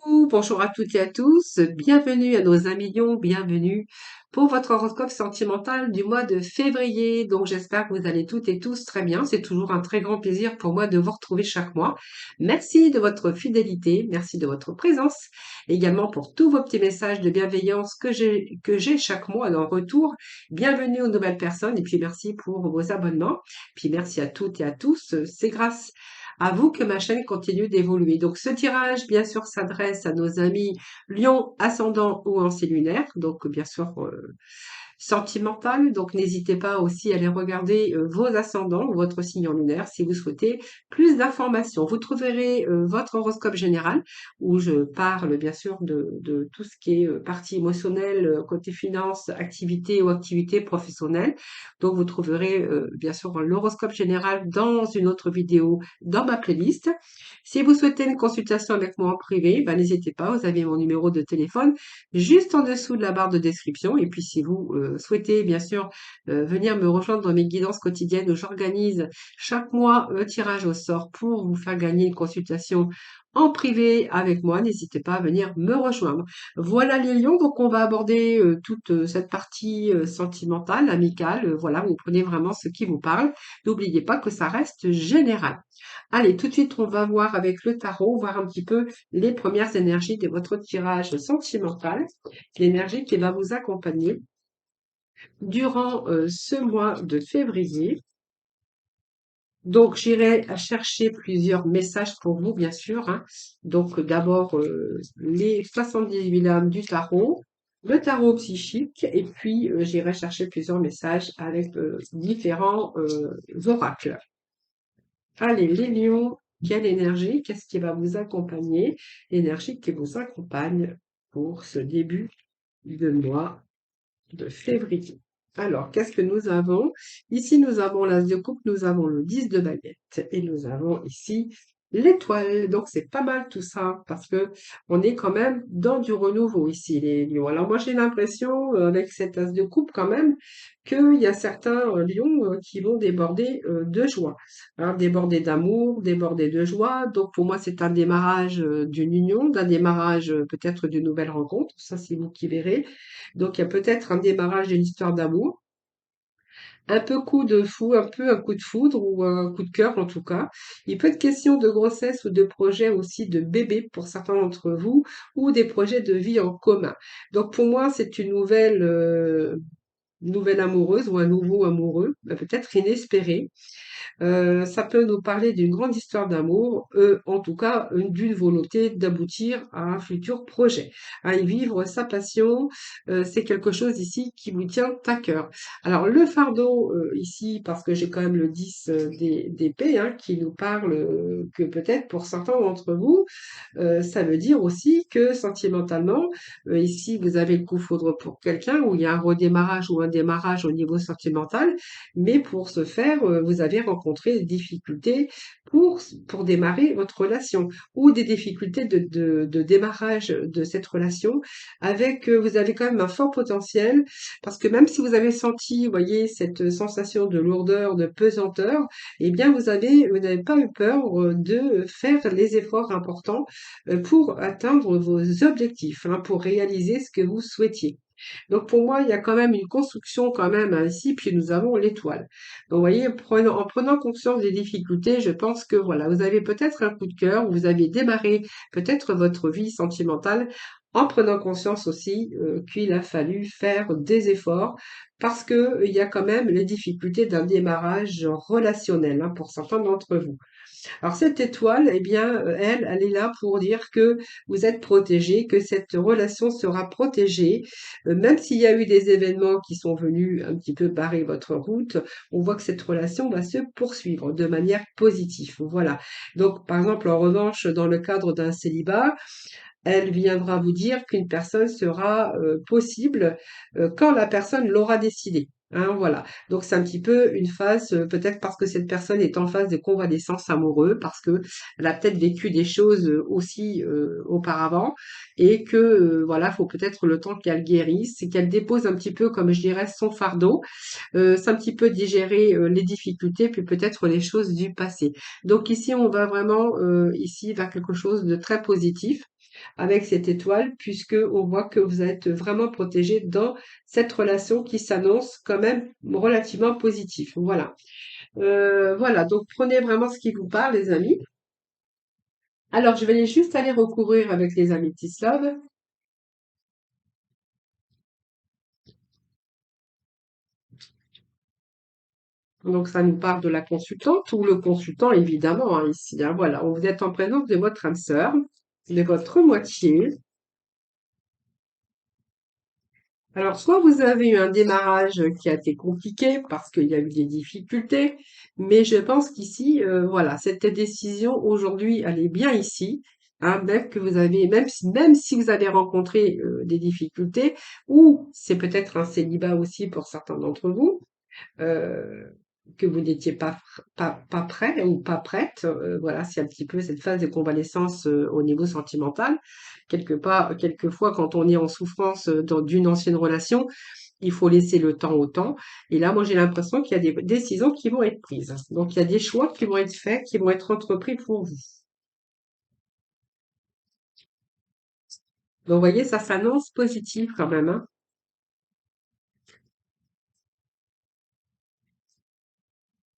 Bonjour à toutes et à tous, bienvenue à nos amis Lions, bienvenue pour votre horoscope sentimental du mois de février. Donc j'espère que vous allez toutes et tous très bien. C'est toujours un très grand plaisir pour moi de vous retrouver chaque mois. Merci de votre fidélité, merci de votre présence, également pour tous vos petits messages de bienveillance que j'ai chaque mois en retour. Bienvenue aux nouvelles personnes et puis merci pour vos abonnements. Puis merci à toutes et à tous. C'est grâce à vous que ma chaîne continue d'évoluer. Donc ce tirage, bien sûr, s'adresse à nos amis Lion, ascendant ou ancien lunaire. Donc bien sûr, sentimentale. Donc n'hésitez pas aussi à aller regarder vos ascendants ou votre signe lunaire si vous souhaitez plus d'informations. Vous trouverez votre horoscope général où je parle bien sûr de tout ce qui est partie émotionnelle, côté finance, activité ou activité professionnelle. Donc vous trouverez bien sûr l'horoscope général dans une autre vidéo dans ma playlist. Si vous souhaitez une consultation avec moi en privé, ben, n'hésitez pas, vous avez mon numéro de téléphone juste en dessous de la barre de description. Et puis si vous souhaitez bien sûr venir me rejoindre dans mes guidances quotidiennes où j'organise chaque mois un tirage au sort pour vous faire gagner une consultation en privé avec moi, n'hésitez pas à venir me rejoindre. Voilà les lions, donc on va aborder toute cette partie sentimentale, amicale. Voilà, vous prenez vraiment ce qui vous parle. N'oubliez pas que ça reste général. Allez, tout de suite, on va voir avec le tarot, voir un petit peu les premières énergies de votre tirage sentimental, l'énergie qui va vous accompagner durant ce mois de février. Donc, j'irai chercher plusieurs messages pour vous, bien sûr, hein. Donc, d'abord, les 78 lames du tarot, le tarot psychique, et puis j'irai chercher plusieurs messages avec différents oracles. Allez, les lions, quelle énergie, qu'est-ce qui va vous accompagner? L'énergie qui vous accompagne pour ce début de mois de février. Alors, qu'est-ce que nous avons? Ici, nous avons l'As de coupe, nous avons le 10 de baguette et nous avons ici l'étoile. Donc, c'est pas mal tout ça parce que on est quand même dans du renouveau ici, les lions. Alors, moi, j'ai l'impression, avec cet As de coupe quand même, qu'il y a certains lions qui vont déborder de joie, hein, déborder d'amour, déborder de joie. Donc, pour moi, c'est un démarrage d'une union, d'un démarrage peut-être d'une nouvelle rencontre. Ça, c'est vous qui verrez. Donc, il y a peut-être un démarrage d'une histoire d'amour, un peu coup de fou, un peu un coup de foudre ou un coup de cœur en tout cas. Il peut être question de grossesse ou de projet aussi de bébé pour certains d'entre vous ou des projets de vie en commun. Donc, pour moi, c'est une nouvelle amoureuse ou un nouveau amoureux, peut-être inespéré. Ça peut nous parler d'une grande histoire d'amour, en tout cas d'une volonté d'aboutir à un futur projet. À y vivre sa passion, c'est quelque chose ici qui vous tient à cœur. Alors le fardeau ici, parce que j'ai quand même le 10 d'épée hein, qui nous parle que peut-être pour certains d'entre vous, ça veut dire aussi que sentimentalement, ici vous avez le coup de foudre pour quelqu'un où il y a un redémarrage ou un démarrage au niveau sentimental, mais pour ce faire, vous avez rencontré des difficultés pour démarrer votre relation ou des difficultés de démarrage de cette relation avec, vous avez quand même un fort potentiel parce que même si vous avez senti, vous voyez, cette sensation de lourdeur, de pesanteur, eh bien vous n'avez pas eu peur de faire les efforts importants pour atteindre vos objectifs, hein, pour réaliser ce que vous souhaitiez. Donc pour moi, il y a quand même une construction quand même ici, puis nous avons l'étoile. Donc vous voyez, en prenant conscience des difficultés, je pense que voilà, vous avez peut-être un coup de cœur, vous aviez démarré peut-être votre vie sentimentale en prenant conscience aussi qu'il a fallu faire des efforts parce que il y a quand même les difficultés d'un démarrage relationnel hein, pour certains d'entre vous. Alors cette étoile, eh bien, elle est là pour dire que vous êtes protégé, que cette relation sera protégée, même s'il y a eu des événements qui sont venus un petit peu barrer votre route, on voit que cette relation va se poursuivre de manière positive. Voilà. Donc, par exemple, en revanche, dans le cadre d'un célibat, elle viendra vous dire qu'une personne sera possible quand la personne l'aura décidé. Hein, voilà. Donc c'est un petit peu une phase, peut-être parce que cette personne est en phase de convalescence amoureux, parce que elle a peut-être vécu des choses aussi auparavant, et que voilà, faut peut-être le temps qu'elle guérisse, et qu'elle dépose un petit peu, comme je dirais, son fardeau, c'est un petit peu digérer les difficultés, puis peut-être les choses du passé. Donc ici, on va vraiment ici vers quelque chose de très positif avec cette étoile, puisque on voit que vous êtes vraiment protégé dans cette relation qui s'annonce quand même relativement positive. Voilà. Voilà, donc prenez vraiment ce qui vous parle, les amis. Alors, je vais juste aller recouvrir avec les améthystes love. Donc, ça nous parle de la consultante ou le consultant, évidemment, hein, ici. Hein. Voilà, vous êtes en présence de votre âme sœur, de votre moitié. Alors, soit vous avez eu un démarrage qui a été compliqué parce qu'il y a eu des difficultés, mais je pense qu'ici, voilà, cette décision aujourd'hui, elle est bien ici. Hein, même que vous avez, même si vous avez rencontré des difficultés, ou c'est peut-être un célibat aussi pour certains d'entre vous, euh, que vous n'étiez pas prêt ou pas prête. Voilà, c'est un petit peu cette phase de convalescence au niveau sentimental. Quelquefois, quand on est en souffrance d'une ancienne relation, il faut laisser le temps au temps. Et là, moi, j'ai l'impression qu'il y a des décisions qui vont être prises. Donc, il y a des choix qui vont être faits, qui vont être entrepris pour vous. Donc, vous voyez, ça s'annonce positif quand même, hein.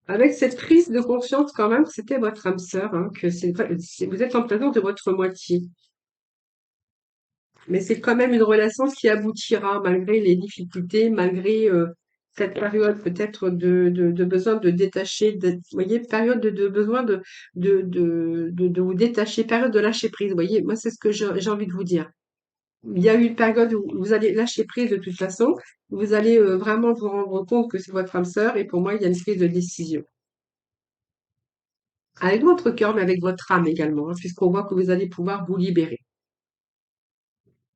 Avec cette prise de conscience quand même, que c'était votre âme sœur, hein, que vous êtes en présence de votre moitié. Mais c'est quand même une relation qui aboutira malgré les difficultés, malgré cette période peut-être de besoin de détacher, vous voyez, période de besoin de vous détacher, période de lâcher prise. Vous voyez, moi c'est ce que j'ai envie de vous dire. Il y a eu une période où vous allez lâcher prise de toute façon, vous allez vraiment vous rendre compte que c'est votre âme sœur, et pour moi il y a une prise de décision. Avec votre cœur, mais avec votre âme également, hein, puisqu'on voit que vous allez pouvoir vous libérer.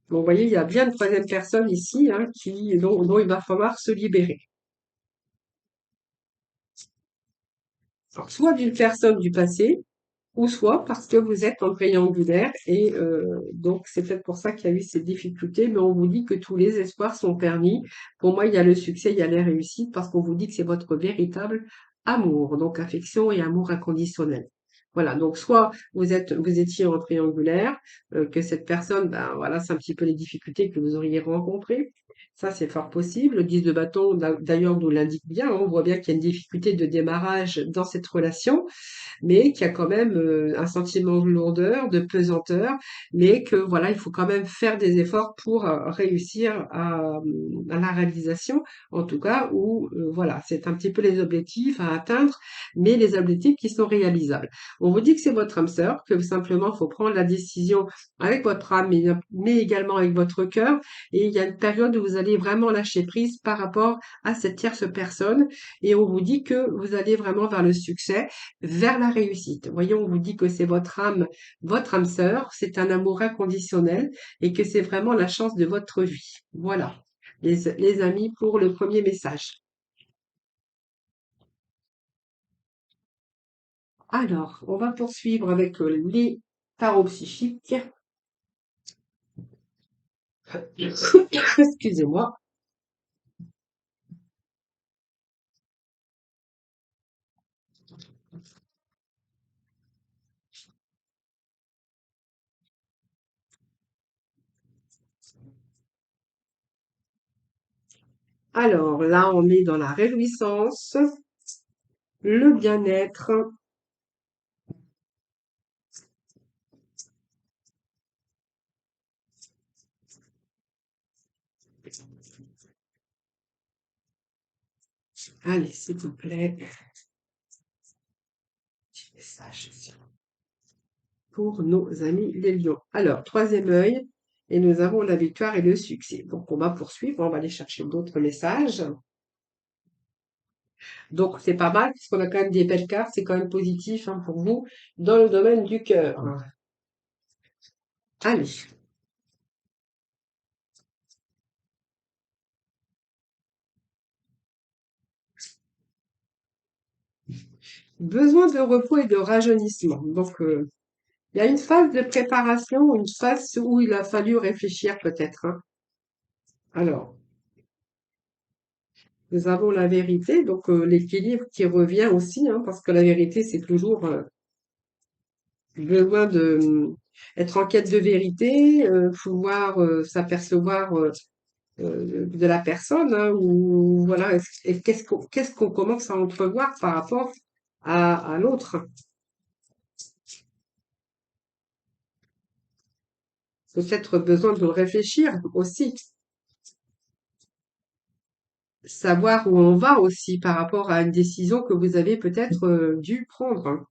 Bon, vous voyez, il y a bien une troisième personne ici hein, dont il va falloir se libérer. Alors, soit d'une personne du passé, ou soit parce que vous êtes en triangulaire et donc c'est peut-être pour ça qu'il y a eu ces difficultés, mais on vous dit que tous les espoirs sont permis. Pour moi, il y a le succès, il y a les réussites parce qu'on vous dit que c'est votre véritable amour, donc affection et amour inconditionnel. Voilà, donc soit vous étiez en triangulaire, que cette personne, ben voilà, c'est un petit peu les difficultés que vous auriez rencontrées. Ça, c'est fort possible. Le 10 de bâton, d'ailleurs, nous l'indique bien. Hein. On voit bien qu'il y a une difficulté de démarrage dans cette relation mais qui a quand même un sentiment de lourdeur, de pesanteur, mais que voilà, il faut quand même faire des efforts pour réussir à la réalisation, en tout cas, où voilà, c'est un petit peu les objectifs à atteindre, mais les objectifs qui sont réalisables. On vous dit que c'est votre âme sœur, que simplement, il faut prendre la décision avec votre âme, mais également avec votre cœur, et il y a une période où vous allez vraiment lâcher prise par rapport à cette tierce personne, et on vous dit que vous allez vraiment vers le succès vers la réussite. Voyons, on vous dit que c'est votre âme sœur, c'est un amour inconditionnel et que c'est vraiment la chance de votre vie. Voilà, les amis, pour le premier message. Alors, on va poursuivre avec les tarots psychiques. Excusez-moi. Alors, là, on est dans la réjouissance, le bien-être. Allez, s'il vous plaît, petit message pour nos amis les lions. Alors, troisième œil, et nous avons la victoire et le succès. Donc, on va poursuivre, on va aller chercher d'autres messages. Donc, c'est pas mal, puisqu'on a quand même des belles cartes, c'est quand même positif hein, pour vous dans le domaine du cœur. Allez, besoin de repos et de rajeunissement. Donc, il y a une phase de préparation, une phase où il a fallu réfléchir peut-être. Hein. Alors, nous avons la vérité, donc l'équilibre qui revient aussi, hein, parce que la vérité, c'est toujours besoin de... être en quête de vérité, pouvoir s'apercevoir de la personne, hein, ou voilà, et qu'est-ce qu'on commence à entrevoir par rapport à l'autre. Peut-être besoin de réfléchir aussi, savoir où on va aussi par rapport à une décision que vous avez peut-être dû prendre, hein.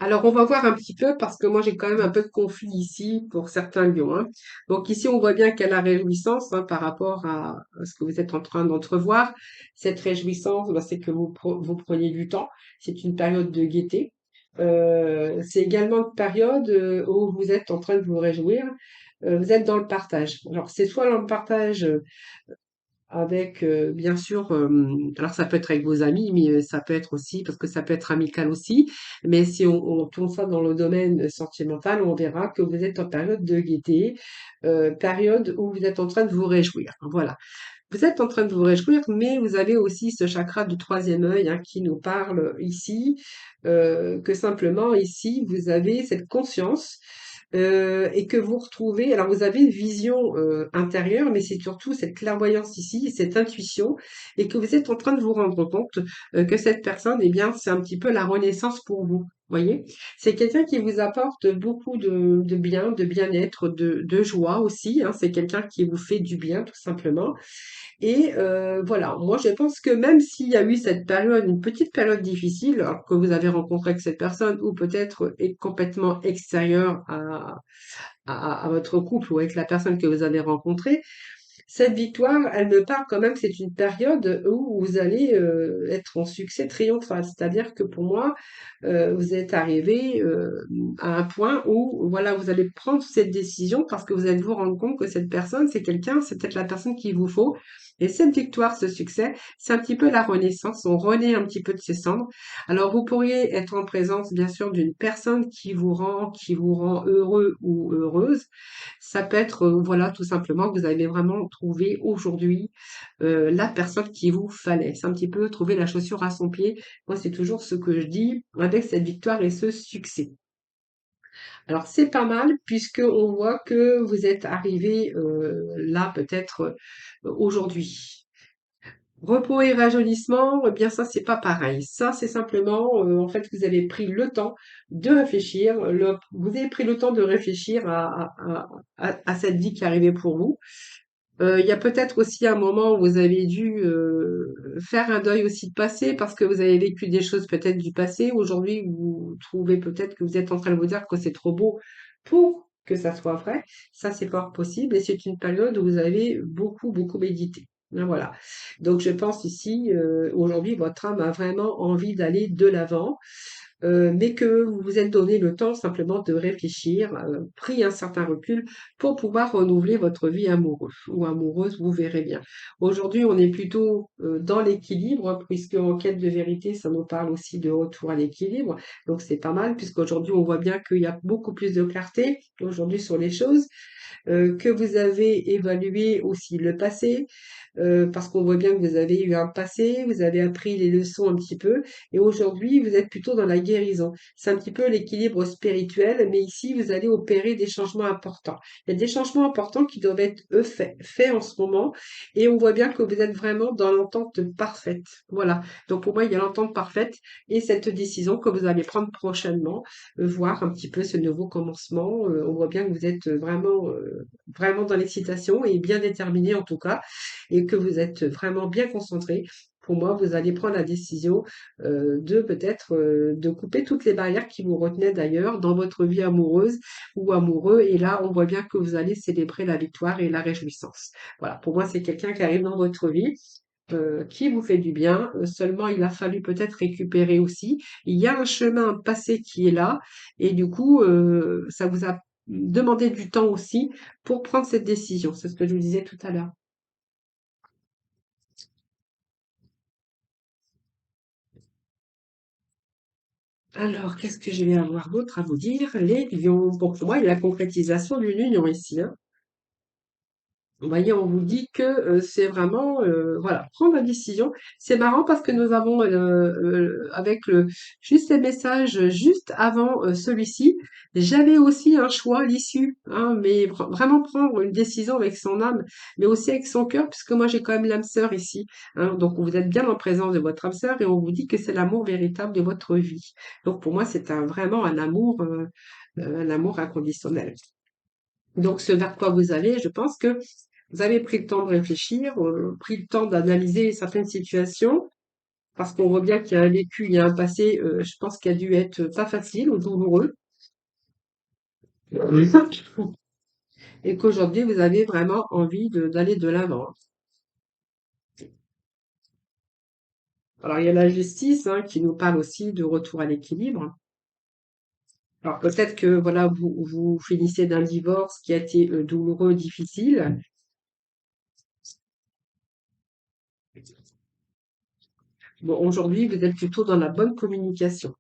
Alors, on va voir un petit peu parce que moi, j'ai quand même un peu de conflit ici pour certains lions, hein. Donc ici, on voit bien qu'il y a la réjouissance, hein, par rapport à ce que vous êtes en train d'entrevoir. Cette réjouissance, bah, c'est que vous preniez du temps. C'est une période de gaieté. C'est également une période où vous êtes en train de vous réjouir. Vous êtes dans le partage. Alors, c'est soit dans le partage avec, bien sûr, alors ça peut être avec vos amis, mais ça peut être aussi parce que ça peut être amical aussi. Mais si on tourne ça dans le domaine sentimental, on verra que vous êtes en période de gaieté, période où vous êtes en train de vous réjouir. Voilà. Vous êtes en train de vous réjouir, mais vous avez aussi ce chakra du troisième œil, hein, qui nous parle ici, que simplement ici, vous avez cette conscience et que vous retrouvez. Alors, vous avez une vision intérieure, mais c'est surtout cette clairvoyance ici, cette intuition, et que vous êtes en train de vous rendre compte que cette personne, eh bien, c'est un petit peu la renaissance pour vous. Voyez, c'est quelqu'un qui vous apporte beaucoup de bien, de bien-être, de joie aussi, hein. C'est quelqu'un qui vous fait du bien, tout simplement. Et voilà, moi je pense que même s'il y a eu cette période, une petite période difficile, alors que vous avez rencontré avec cette personne, ou peut-être est complètement extérieure à votre couple ou avec la personne que vous avez rencontrée, cette victoire, elle me parle quand même que c'est une période où vous allez être en succès triomphal. C'est-à-dire que pour moi, vous êtes arrivé à un point où voilà, vous allez prendre cette décision parce que vous allez vous rendre compte que cette personne, c'est quelqu'un, c'est peut-être la personne qu'il vous faut. Et cette victoire, ce succès, c'est un petit peu la renaissance. On renaît un petit peu de ses cendres. Alors, vous pourriez être en présence, bien sûr, d'une personne qui vous rend heureux ou heureuse. Ça peut être, voilà, tout simplement, que vous avez vraiment trouvé aujourd'hui la personne qu'il vous fallait. C'est un petit peu trouver la chaussure à son pied. Moi, c'est toujours ce que je dis avec cette victoire et ce succès. Alors, c'est pas mal puisque on voit que vous êtes arrivé là peut-être aujourd'hui. Repos et rajeunissement, eh bien ça c'est pas pareil. Ça c'est simplement en fait vous avez pris le temps de réfléchir, vous avez pris le temps de réfléchir à cette vie qui arrivait pour vous. Il y a peut-être aussi un moment où vous avez dû faire un deuil aussi de passé parce que vous avez vécu des choses peut-être du passé. Aujourd'hui, vous trouvez peut-être que vous êtes en train de vous dire que c'est trop beau pour que ça soit vrai. Ça, c'est fort possible et c'est une période où vous avez beaucoup, beaucoup médité. Ben voilà. Donc, je pense ici, aujourd'hui, votre âme a vraiment envie d'aller de l'avant, mais que vous vous êtes donné le temps simplement de réfléchir, pris un certain recul pour pouvoir renouveler votre vie amoureuse ou amoureuse, vous verrez bien. Aujourd'hui, on est plutôt dans l'équilibre, puisque en quête de vérité, ça nous parle aussi de retour à l'équilibre. Donc c'est pas mal, puisqu'aujourd'hui, on voit bien qu'il y a beaucoup plus de clarté aujourd'hui sur les choses, que vous avez évalué aussi le passé, parce qu'on voit bien que vous avez eu un passé, vous avez appris les leçons un petit peu, et aujourd'hui, vous êtes plutôt dans la guérison. C'est un petit peu l'équilibre spirituel, mais ici, vous allez opérer des changements importants. Il y a des changements importants qui doivent être faits en ce moment, et on voit bien que vous êtes vraiment dans l'entente parfaite. Voilà. Donc pour moi, il y a l'entente parfaite et cette décision que vous allez prendre prochainement, voir un petit peu ce nouveau commencement. On voit bien que vous êtes vraiment dans l'excitation et bien déterminé en tout cas, et que vous êtes vraiment bien concentré. Pour moi, vous allez prendre la décision de peut-être de couper toutes les barrières qui vous retenaient d'ailleurs dans votre vie amoureuse ou amoureux. Et là, on voit bien que vous allez célébrer la victoire et la réjouissance. Voilà, pour moi, c'est quelqu'un qui arrive dans votre vie, qui vous fait du bien. Seulement, il a fallu peut-être récupérer aussi. Il y a un chemin passé qui est là, et du coup, ça vous a demandé du temps aussi pour prendre cette décision. C'est ce que je vous disais tout à l'heure. Alors, qu'est-ce que je vais avoir d'autre à vous dire? Les lions. Bon, pour moi, il y a la concrétisation d'une union ici, hein. Vous voyez, on vous dit que c'est vraiment, voilà, prendre la décision. C'est marrant parce que nous avons, avec juste les messages juste avant celui-ci, j'avais aussi un choix, l'issue, hein, mais vraiment prendre une décision avec son âme, mais aussi avec son cœur, puisque moi j'ai quand même l'âme sœur ici, hein. Donc vous êtes bien en présence de votre âme sœur et on vous dit que c'est l'amour véritable de votre vie. Donc pour moi, c'est vraiment un amour inconditionnel. Donc, ce vers quoi vous allez, je pense que vous avez pris le temps de réfléchir, pris le temps d'analyser certaines situations, parce qu'on voit bien qu'il y a un vécu, il y a un passé, je pense qu'il a dû être pas facile ou douloureux, et qu'aujourd'hui vous avez vraiment envie d'aller de l'avant. Alors, il y a la justice, hein, qui nous parle aussi de retour à l'équilibre. Alors, peut-être que voilà, vous finissez d'un divorce qui a été douloureux, difficile. Bon, aujourd'hui, vous êtes plutôt dans la bonne communication.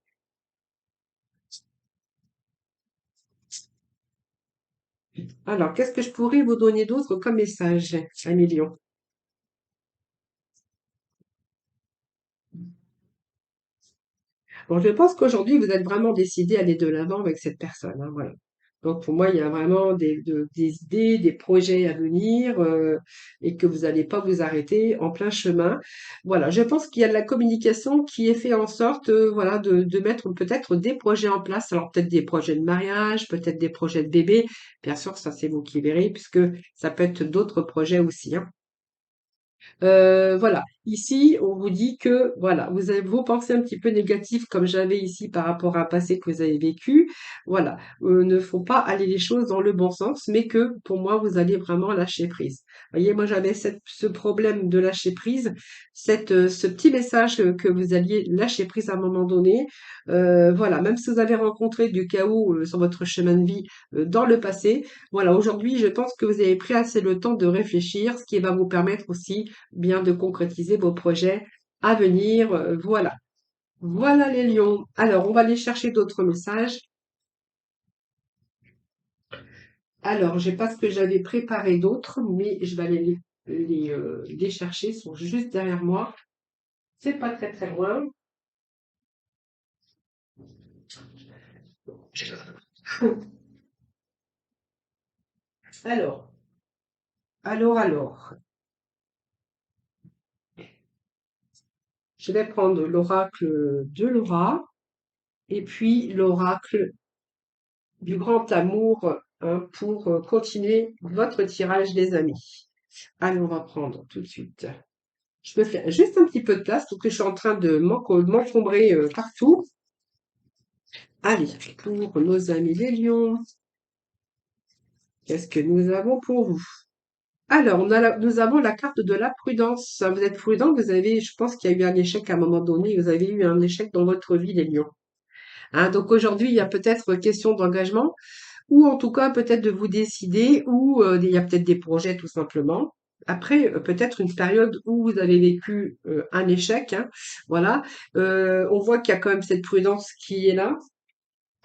Alors, qu'est-ce que je pourrais vous donner d'autre comme message, Amélion? Bon, je pense qu'aujourd'hui, vous êtes vraiment décidé à aller de l'avant avec cette personne, hein, voilà. Donc, pour moi, il y a vraiment des idées, des projets à venir, et que vous n'allez pas vous arrêter en plein chemin. Voilà, je pense qu'il y a de la communication qui est fait en sorte, voilà, de mettre peut-être des projets en place. Alors, peut-être des projets de mariage, peut-être des projets de bébé. Bien sûr, ça, c'est vous qui verrez, puisque ça peut être d'autres projets aussi, hein. Voilà, ici, on vous dit que voilà, vous avez vos pensées un petit peu négatives comme j'avais ici par rapport à un passé que vous avez vécu. Voilà, ne font pas aller les choses dans le bon sens, mais que pour moi, vous allez vraiment lâcher prise. Vous voyez, moi j'avais ce problème de lâcher prise, ce petit message que vous alliez lâcher prise à un moment donné. Voilà, même si vous avez rencontré du chaos sur votre chemin de vie dans le passé, voilà, aujourd'hui, je pense que vous avez pris assez le temps de réfléchir, ce qui va vous permettre aussi bien de concrétiser vos projets à venir. Voilà. Voilà les lions. Alors, on va aller chercher d'autres messages. Alors, j'ai pas ce que j'avais préparé d'autres, mais je vais aller les chercher. Ils sont juste derrière moi. C'est pas très très loin. Alors, alors. Je vais prendre l'oracle de Laura et puis l'oracle du grand amour, hein, pour continuer votre tirage, les amis. Allez, on va prendre tout de suite. Je me fais juste un petit peu de place parce que je suis en train de m'encombrer partout. Allez, pour nos amis les lions, qu'est-ce que nous avons pour vous? Alors, nous avons la carte de la prudence. Vous êtes prudent, je pense qu'il y a eu un échec à un moment donné, vous avez eu un échec dans votre vie, les lions. Hein, donc aujourd'hui, il y a peut-être question d'engagement, ou en tout cas peut-être de vous décider, ou il y a peut-être des projets tout simplement. Après, peut-être une période où vous avez vécu un échec, hein, voilà. On voit qu'il y a quand même cette prudence qui est là,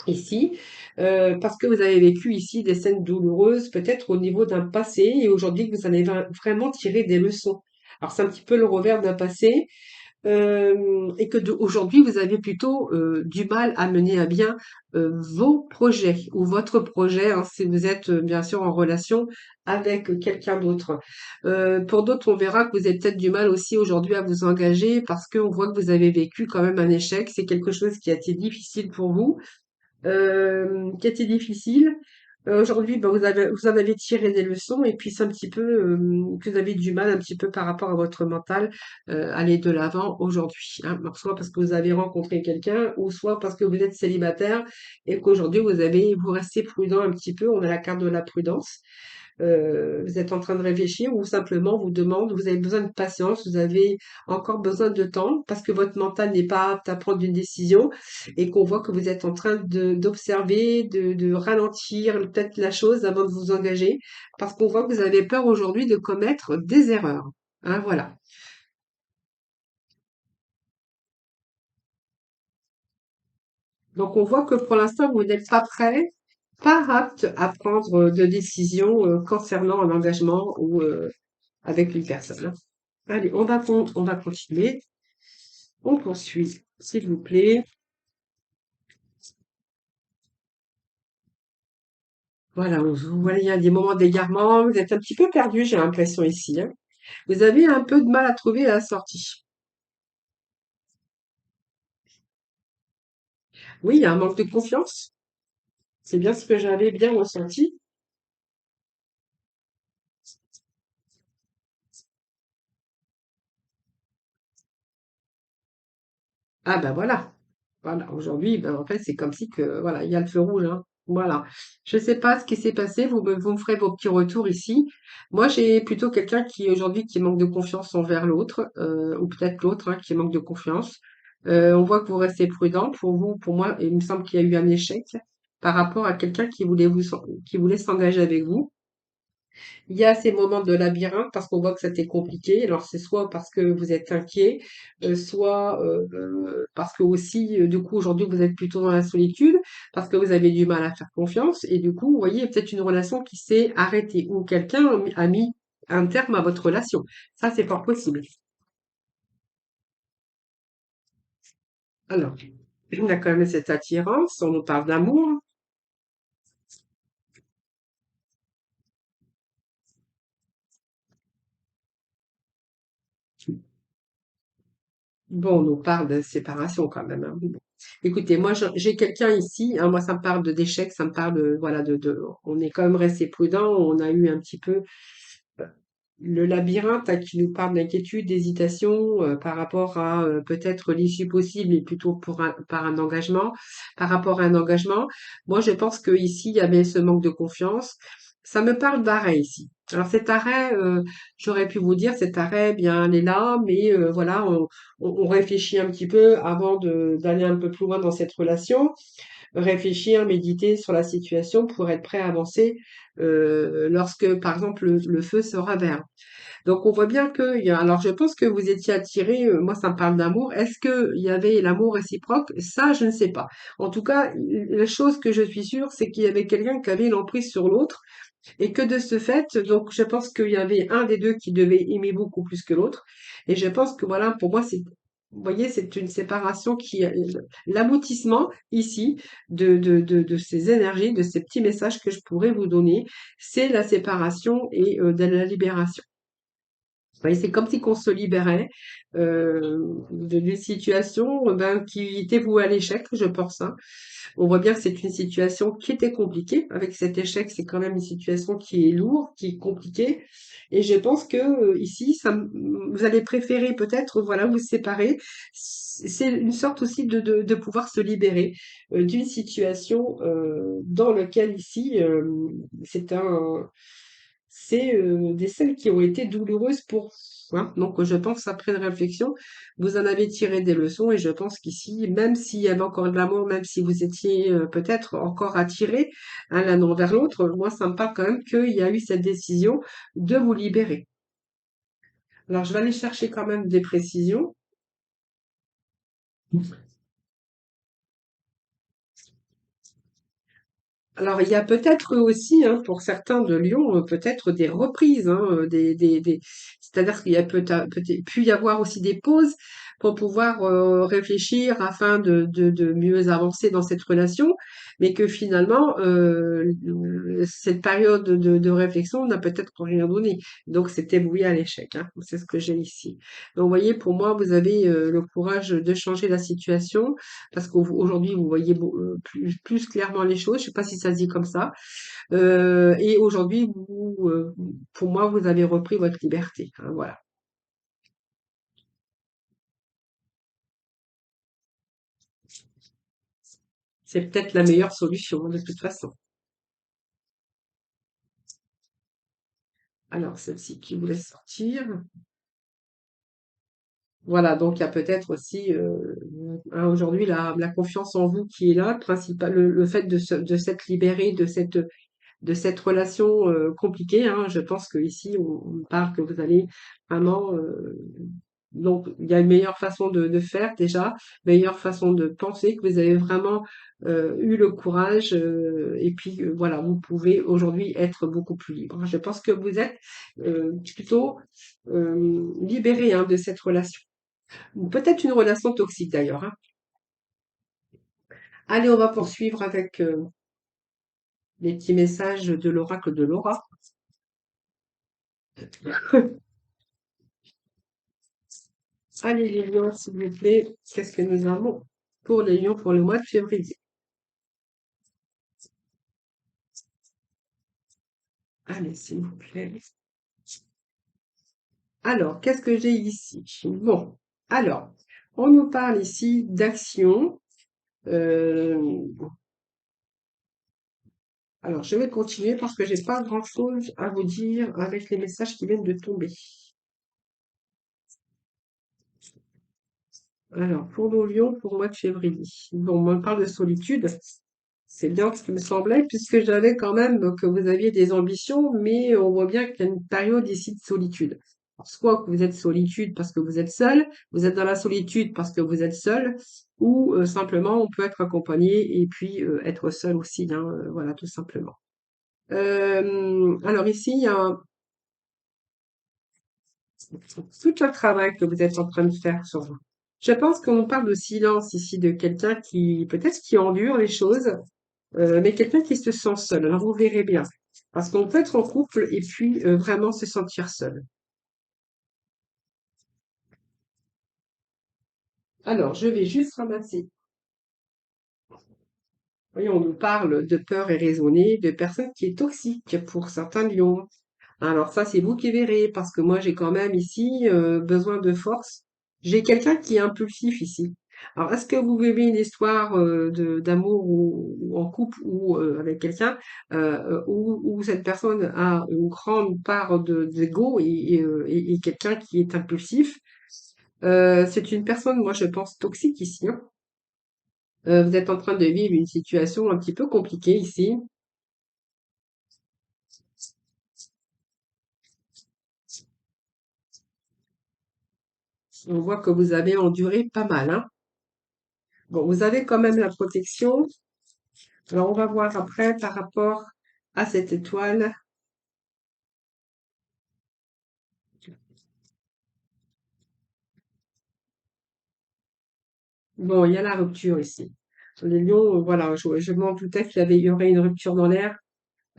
ici, parce que vous avez vécu ici des scènes douloureuses, peut-être au niveau d'un passé, et aujourd'hui que vous allez vraiment tirer des leçons. Alors c'est un petit peu le revers d'un passé, et que aujourd'hui vous avez plutôt du mal à mener à bien vos projets ou votre projet, hein, si vous êtes bien sûr en relation avec quelqu'un d'autre. Pour d'autres, on verra que vous avez peut-être du mal aussi aujourd'hui à vous engager parce qu'on voit que vous avez vécu quand même un échec. C'est quelque chose qui a été difficile pour vous, qui a été difficile. Aujourd'hui, bah, vous en avez tiré des leçons et puis c'est un petit peu que vous avez du mal un petit peu par rapport à votre mental aller de l'avant aujourd'hui, hein. Alors, soit parce que vous avez rencontré quelqu'un ou soit parce que vous êtes célibataire et qu'aujourd'hui vous restez prudent un petit peu. On a la carte de la prudence. Vous êtes en train de réfléchir ou simplement vous demande, vous avez besoin de patience, vous avez encore besoin de temps parce que votre mental n'est pas apte à prendre une décision et qu'on voit que vous êtes en train d'observer, de ralentir peut-être la chose avant de vous engager parce qu'on voit que vous avez peur aujourd'hui de commettre des erreurs. Hein, voilà. Donc on voit que pour l'instant vous n'êtes pas prêt pas apte à prendre de décision concernant un engagement ou avec une personne, hein. Allez, on va continuer. On poursuit, s'il vous plaît. Voilà, vous voyez, il y a des moments d'égarement. Vous êtes un petit peu perdu, j'ai l'impression ici, hein. Vous avez un peu de mal à trouver la sortie. Oui, il y a un manque de confiance. C'est bien ce que j'avais bien ressenti. Ah ben voilà. Voilà, aujourd'hui, ben, en fait, c'est comme si que voilà, il y a le feu rouge, hein. Voilà. Je ne sais pas ce qui s'est passé, vous me ferez vos petits retours ici. Moi, j'ai plutôt quelqu'un qui aujourd'hui qui manque de confiance envers l'autre, ou peut-être l'autre hein, qui manque de confiance. On voit que vous restez prudent. Pour vous, pour moi, il me semble qu'il y a eu un échec par rapport à quelqu'un qui voulait qui voulait s'engager avec vous. Il y a ces moments de labyrinthe parce qu'on voit que c'était compliqué. Alors c'est soit parce que vous êtes inquiet, soit parce que aussi, du coup, aujourd'hui, vous êtes plutôt dans la solitude, parce que vous avez du mal à faire confiance. Et du coup, vous voyez, il y a peut-être une relation qui s'est arrêtée ou quelqu'un a mis un terme à votre relation. Ça, c'est fort possible. Alors, on a quand même cette attirance, on nous parle d'amour. Bon, on nous parle de séparation quand même, hein. Bon. Écoutez, moi j'ai quelqu'un ici, hein, moi ça me parle de d'échecs, ça me parle de voilà on est quand même resté prudent, on a eu un petit peu le labyrinthe hein, qui nous parle d'inquiétude, d'hésitation par rapport à peut-être l'issue possible et plutôt par un engagement, par rapport à un engagement. Moi, je pense que ici il y avait ce manque de confiance. Ça me parle d'arrêt ici. Alors cet arrêt, j'aurais pu vous dire cet arrêt, bien, elle est là, mais voilà, on réfléchit un petit peu avant d'aller un peu plus loin dans cette relation, réfléchir, méditer sur la situation pour être prêt à avancer lorsque, par exemple, le feu sera vert. Donc on voit bien que, alors je pense que vous étiez attiré, moi ça me parle d'amour. Est-ce que il y avait l'amour réciproque? Ça, je ne sais pas. En tout cas, la chose que je suis sûre, c'est qu'il y avait quelqu'un qui avait l'emprise sur l'autre et que de ce fait, donc je pense qu'il y avait un des deux qui devait aimer beaucoup plus que l'autre. Et je pense que voilà, pour moi, vous voyez, c'est une séparation qui, l'aboutissement ici de ces énergies, de ces petits messages que je pourrais vous donner, c'est la séparation et de la libération. Oui, c'est comme si qu'on se libérait d'une situation ben, qui était vouée à l'échec, je pense, hein. On voit bien que c'est une situation qui était compliquée. Avec cet échec, c'est quand même une situation qui est lourde, qui est compliquée. Et je pense que ici, vous allez préférer peut-être, voilà, vous séparer. C'est une sorte aussi de pouvoir se libérer d'une situation dans laquelle ici, c'est un c'est des scènes qui ont été douloureuses pour vous, hein. Donc, je pense, après une réflexion, vous en avez tiré des leçons et je pense qu'ici, même s'il y avait encore de l'amour, même si vous étiez peut-être encore attirés hein, l'un envers l'autre, moi, ça me parle quand même qu'il y a eu cette décision de vous libérer. Alors, je vais aller chercher quand même des précisions. Alors, il y a peut-être aussi, hein, pour certains de Lyon, peut-être des reprises, hein, c'est-à-dire qu'il y a peut-être pu y avoir aussi des pauses pour pouvoir réfléchir afin de mieux avancer dans cette relation, mais que finalement, cette période de réflexion n'a peut-être rien donné. Donc, c'était voué à l'échec, hein. C'est ce que j'ai ici. Donc, vous voyez, pour moi, vous avez le courage de changer la situation parce qu'aujourd'hui, vous voyez plus clairement les choses. Je sais pas si ça se dit comme ça. Et aujourd'hui, pour moi, vous avez repris votre liberté, hein, voilà. C'est peut-être la meilleure solution, hein, de toute façon. Alors, celle-ci qui voulait sortir. Voilà, donc il y a peut-être aussi hein, aujourd'hui la confiance en vous qui est là, le fait de s'être libéré de cette relation compliquée, hein. Je pense que ici on parle que vous allez vraiment Donc, il y a une meilleure façon de faire déjà, meilleure façon de penser, que vous avez vraiment eu le courage et puis voilà, vous pouvez aujourd'hui être beaucoup plus libre. Je pense que vous êtes plutôt libéré hein, de cette relation. Ou peut-être une relation toxique d'ailleurs, hein. Allez, on va poursuivre avec les petits messages de l'oracle de Laura. Allez, les lions, s'il vous plaît, qu'est-ce que nous avons pour les lions pour le mois de février? Allez, s'il vous plaît. Alors, qu'est-ce que j'ai ici? Bon, alors, on nous parle ici d'action. Euh, alors, je vais continuer parce que j'ai pas grand-chose à vous dire avec les messages qui viennent de tomber. Alors, pour nos lions, pour le mois de février. Bon, on me parle de solitude. C'est bien ce qui me semblait, puisque j'avais quand même que vous aviez des ambitions, mais on voit bien qu'il y a une période ici de solitude. Alors, soit que vous êtes solitude parce que vous êtes seul, vous êtes dans la solitude parce que vous êtes seul, ou simplement on peut être accompagné et puis être seul aussi, hein, voilà, tout simplement. Alors ici, il y a tout un travail que vous êtes en train de faire sur vous. Je pense qu'on parle de silence ici, de quelqu'un qui peut-être qui endure les choses, mais quelqu'un qui se sent seul. Alors vous verrez bien. Parce qu'on peut être en couple et puis vraiment se sentir seul. Alors, je vais juste ramasser. Voyons, on nous parle de peur irraisonnée, de personnes qui est toxique pour certains lions. Alors ça, c'est vous qui verrez, parce que moi, j'ai quand même ici besoin de force. J'ai quelqu'un qui est impulsif ici. Alors, est-ce que vous vivez une histoire d'amour ou en couple ou avec quelqu'un où cette personne a une grande part d'ego et quelqu'un qui est impulsif? C'est une personne, moi, je pense, toxique ici, hein. Vous êtes en train de vivre une situation un petit peu compliquée ici. On voit que vous avez enduré pas mal, hein. Bon, vous avez quand même la protection. Alors, on va voir après par rapport à cette étoile. Bon, il y a la rupture ici. Sur les lions, voilà, je m'en doutais il y aurait une rupture dans l'air.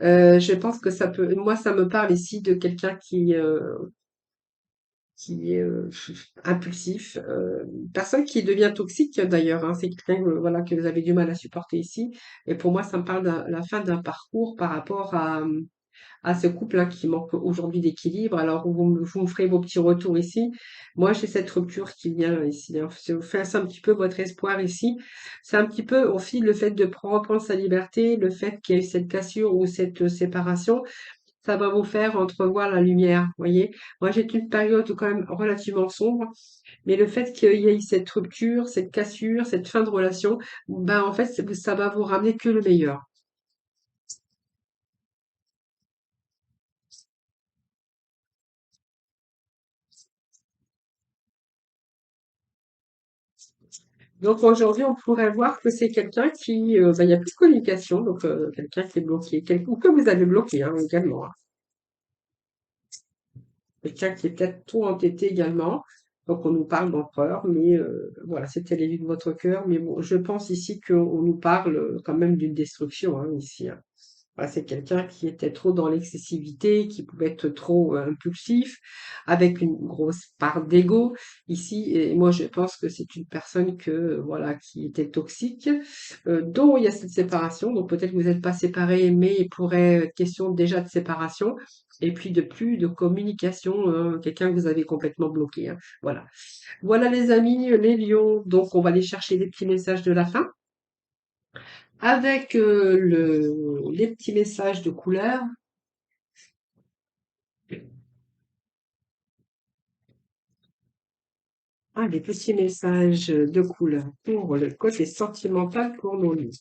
Je pense que ça peut, moi, ça me parle ici de quelqu'un qui est impulsif, personne qui devient toxique d'ailleurs, hein. C'est quelqu'un voilà, que vous avez du mal à supporter ici. Et pour moi, ça me parle de la fin d'un parcours par rapport à ce couple-là qui manque aujourd'hui d'équilibre. Alors, vous me ferez vos petits retours ici. Moi, j'ai cette rupture qui vient ici, hein. Si vous faites un petit peu votre espoir ici, c'est un petit peu aussi le fait de reprendre sa liberté, le fait qu'il y ait eu cette cassure ou cette séparation, ça va vous faire entrevoir la lumière, vous voyez. Moi, j'ai une période quand même relativement sombre, mais le fait qu'il y ait cette rupture, cette cassure, cette fin de relation, ben en fait, ça va vous ramener que le meilleur. Donc aujourd'hui, on pourrait voir que c'est quelqu'un qui, ben, il y a plus de communication, donc quelqu'un qui est bloqué, ou que vous avez bloqué hein, également, hein. Quelqu'un qui est peut-être trop entêté également. Donc on nous parle d'empereur, mais voilà, c'était l'élu de votre cœur. Mais bon, je pense ici qu'on nous parle quand même d'une destruction hein, ici, hein. Voilà, c'est quelqu'un qui était trop dans l'excessivité, qui pouvait être trop impulsif, avec une grosse part d'ego ici. Et moi, je pense que c'est une personne voilà, qui était toxique, dont il y a cette séparation. Donc peut-être que vous n'êtes pas séparés, mais il pourrait être question déjà de séparation. Et puis de plus de communication, quelqu'un que vous avez complètement bloqué, hein. Voilà. Voilà les amis, les lions. Donc on va aller chercher les petits messages de la fin avec les petits messages de couleur. Ah, les petits messages de couleur pour le côté sentimental pour nos livres.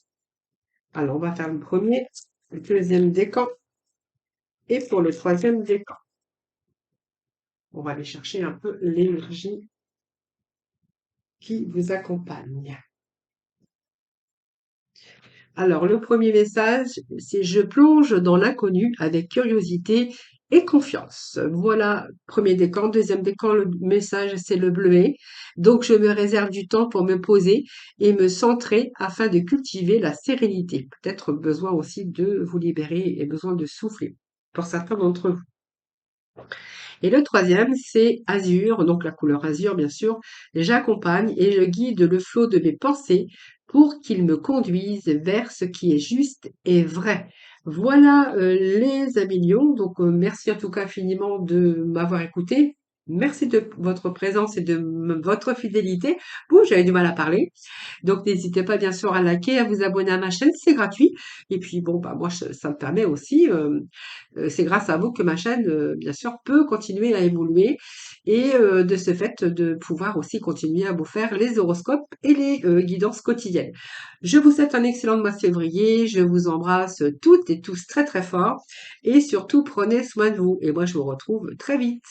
Alors, on va faire le premier, le deuxième décan et pour le troisième décan. On va aller chercher un peu l'énergie. qui vous accompagne. Alors, le premier message, c'est je plonge dans l'inconnu avec curiosité et confiance. Voilà, premier décan. Deuxième décan, le message, c'est le bleuet. Donc, je me réserve du temps pour me poser et me centrer afin de cultiver la sérénité. Peut-être besoin aussi de vous libérer et besoin de souffler pour certains d'entre vous. Et le troisième, c'est azur, donc la couleur azur, bien sûr. J'accompagne et je guide le flot de mes pensées pour qu'il me conduise vers ce qui est juste et vrai. Voilà, les amis lions. Donc, merci en tout cas infiniment de m'avoir écouté. Merci de votre présence et de votre fidélité. Ouh, j'avais du mal à parler. Donc, n'hésitez pas bien sûr à liker, à vous abonner à ma chaîne, c'est gratuit. Et puis, bon, bah, moi, ça me permet aussi, c'est grâce à vous que ma chaîne, bien sûr, peut continuer à évoluer et de ce fait, de pouvoir aussi continuer à vous faire les horoscopes et les guidances quotidiennes. Je vous souhaite un excellent mois de février. Je vous embrasse toutes et tous très très fort et surtout prenez soin de vous. Et moi, je vous retrouve très vite.